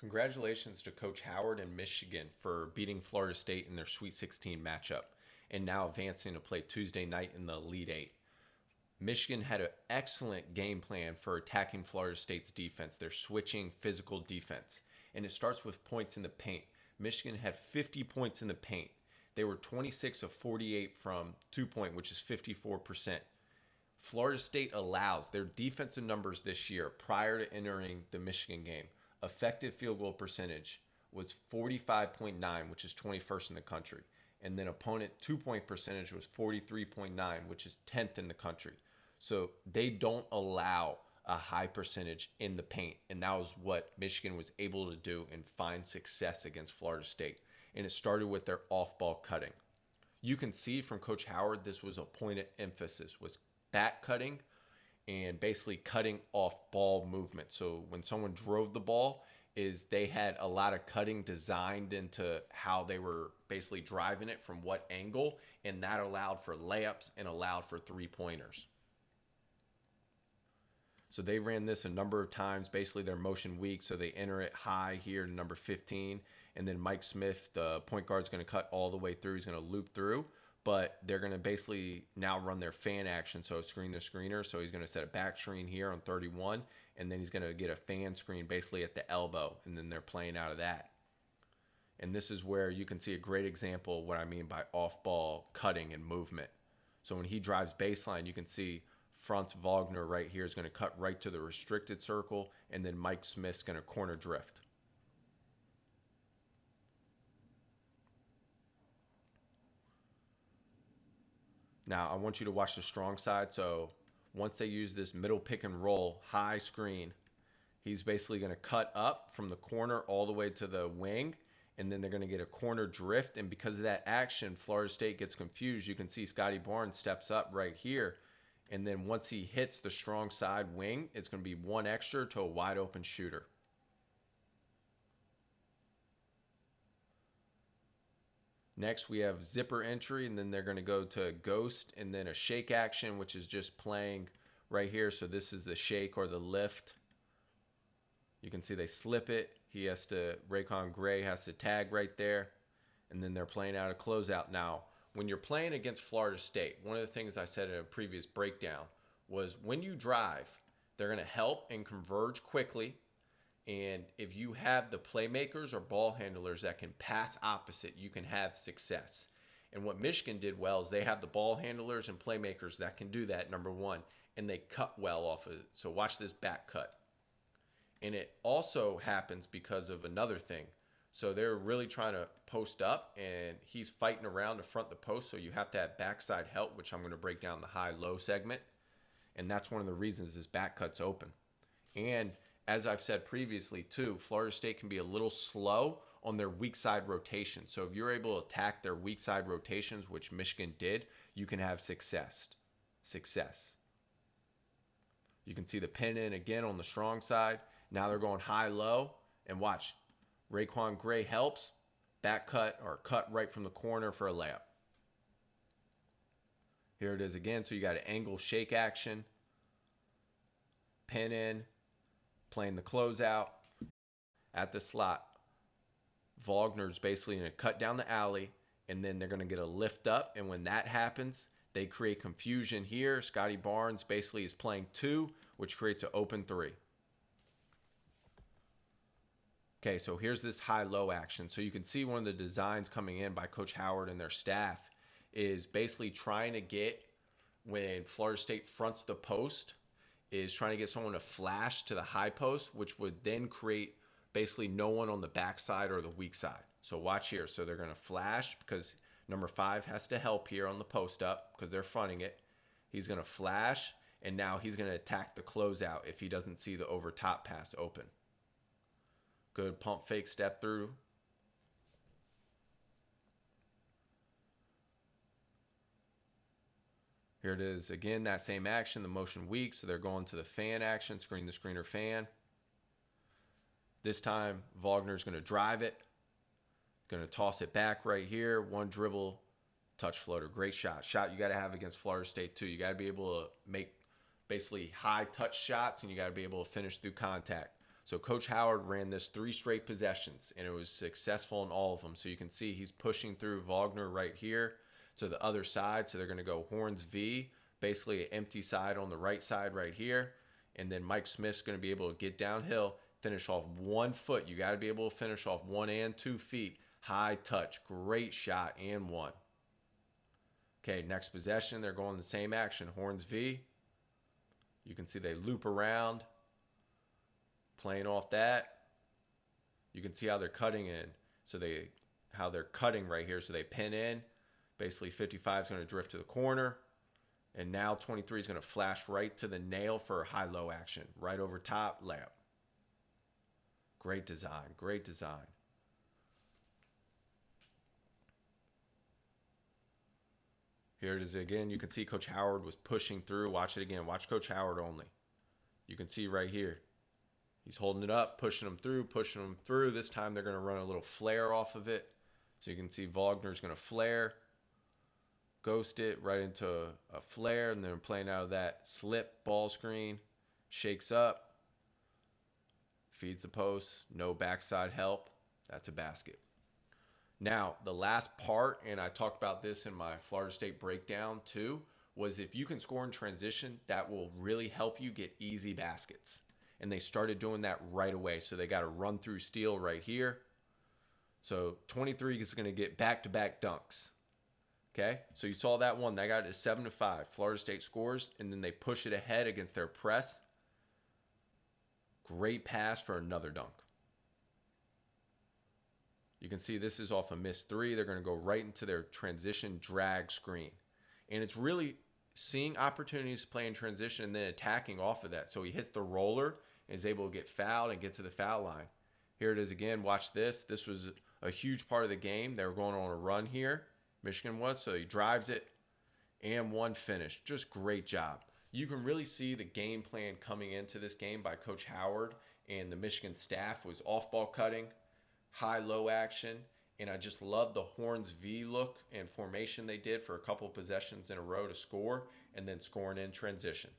Congratulations to Coach Howard and Michigan for beating Florida State in their Sweet 16 matchup and now advancing to play Tuesday night in the Elite Eight. Michigan had an excellent game plan for attacking Florida State's defense, their switching physical defense. And it starts with points in the paint. Michigan had 50 points in the paint. They were 26 of 48 from 2-point, which is 54%. Florida State allows their defensive numbers this year prior to entering the Michigan game. Effective field goal percentage was 45.9, which is 21st in the country. And then opponent 2-point percentage was 43.9, which is 10th in the country. So they don't allow a high percentage in the paint. And that was what Michigan was able to do and find success against Florida State. And it started with their off-ball cutting. You can see from Coach Howard, this was a point of emphasis, was back cutting and basically cutting off ball movement. So when someone drove the ball, is they had a lot of cutting designed into how they were basically driving it from what angle, and that allowed for layups and allowed for three-pointers. So they ran this a number of times. Basically, they're motion weak, so they enter it high here to number 15, and then Mike Smith, the point guard, is going to cut all the way through. He's going to loop through, but they're going to basically now run their fan action, so screen the screener. So he's going to set a back screen here on 31, and then he's going to get a fan screen basically at the elbow, and then they're playing out of that. And this is where you can see a great example of what I mean by off-ball cutting and movement. So when he drives baseline, you can see Franz Wagner right here is going to cut right to the restricted circle, and then Mike Smith's going to corner drift. Now, I want you to watch the strong side. So once they use this middle pick and roll, high screen, he's basically going to cut up from the corner all the way to the wing, and then they're going to get a corner drift. And because of that action, Florida State gets confused. You can see Scotty Barnes steps up right here. And then once he hits the strong side wing, it's going to be one extra to a wide open shooter. Next, we have zipper entry, and then they're going to go to ghost, and then a shake action, which is just playing right here. So this is the shake or the lift. You can see they slip it. RaiQuan Gray has to tag right there, and then they're playing out a closeout. Now, when you're playing against Florida State, one of the things I said in a previous breakdown was when you drive, they're going to help and converge quickly. And if you have the playmakers or ball handlers that can pass opposite, you can have success. And what Michigan did well is they have the ball handlers and playmakers that can do that, number one, and they cut well off of it. So watch this back cut. And it also happens because of another thing. So they're really trying to post up, and he's fighting around to front the post, so you have to have backside help, which I'm going to break down the high-low segment. And that's one of the reasons his back cut's open. And as I've said previously, too, Florida State can be a little slow on their weak side rotation. So if you're able to attack their weak side rotations, which Michigan did, you can have success. You can see the pin in again on the strong side. Now they're going high-low, and watch. RaiQuan Gray helps, back cut or cut right from the corner for a layup. Here it is again. So you got an angle shake action, pin in, playing the closeout at the slot. Wagner's basically going to cut down the alley, and then they're going to get a lift up. And when that happens, they create confusion here. Scotty Barnes basically is playing two, which creates an open three. Okay, so here's this high-low action. So you can see one of the designs coming in by Coach Howard and their staff is basically trying to get, when Florida State fronts the post, is trying to get someone to flash to the high post, which would then create basically no one on the backside or the weak side. So watch here. So they're going to flash because number 5 has to help here on the post up because they're fronting it. He's going to flash, and now he's going to attack the closeout if he doesn't see the over top pass open. Good pump fake step through. Here it is again, that same action, the motion weak, so they're going to the fan action, screen the screener fan. This time, Wagner's going to drive it, going to toss it back right here, one dribble, touch floater, great shot. Shot you got to have against Florida State too. You got to be able to make basically high touch shots, and you got to be able to finish through contact. So Coach Howard ran this 3 straight possessions, and it was successful in all of them. So you can see he's pushing through Wagner right here to the other side. So they're going to go horns V, basically an empty side on the right side right here. And then Mike Smith's going to be able to get downhill, finish off 1 foot. You got to be able to finish off 1 and 2 feet. High touch, great shot, and 1. Okay, next possession, they're going the same action, horns V. You can see they loop around, playing off that. You can see how they're cutting in. So how they're cutting right here. So they pin in. Basically 55 is going to drift to the corner. And now 23 is going to flash right to the nail for a high-low action. Right over top, layup. Great design, great design. Here it is again. You can see Coach Howard was pushing through. Watch it again. Watch Coach Howard only. You can see right here. He's holding it up, pushing them through, pushing them through. This time they're going to run a little flare off of it. So you can see Wagner's going to flare, ghost it right into a flare, and then playing out of that slip ball screen. Shakes up, feeds the post, no backside help. That's a basket. Now, the last part, and I talked about this in my Florida State breakdown too, was if you can score in transition, that will really help you get easy baskets. And they started doing that right away. So they got a run through steal right here. So 23 is going to get back-to-back dunks. Okay, so you saw that one. That got it to 7-5. Florida State scores, and then they push it ahead against their press. Great pass for another dunk. You can see this is off a missed 3. They're going to go right into their transition drag screen. And it's really seeing opportunities to play in transition and then attacking off of that. So he hits the roller and is able to get fouled and get to the foul line. Here it is again. Watch this. This was a huge part of the game. They were going on a run here. Michigan was. So he drives it and 1 finish. Just great job. You can really see the game plan coming into this game by Coach Howard and the Michigan staff was off-ball cutting, high-low action, and I just love the horns V look and formation they did for a couple possessions in a row to score and then scoring in transition.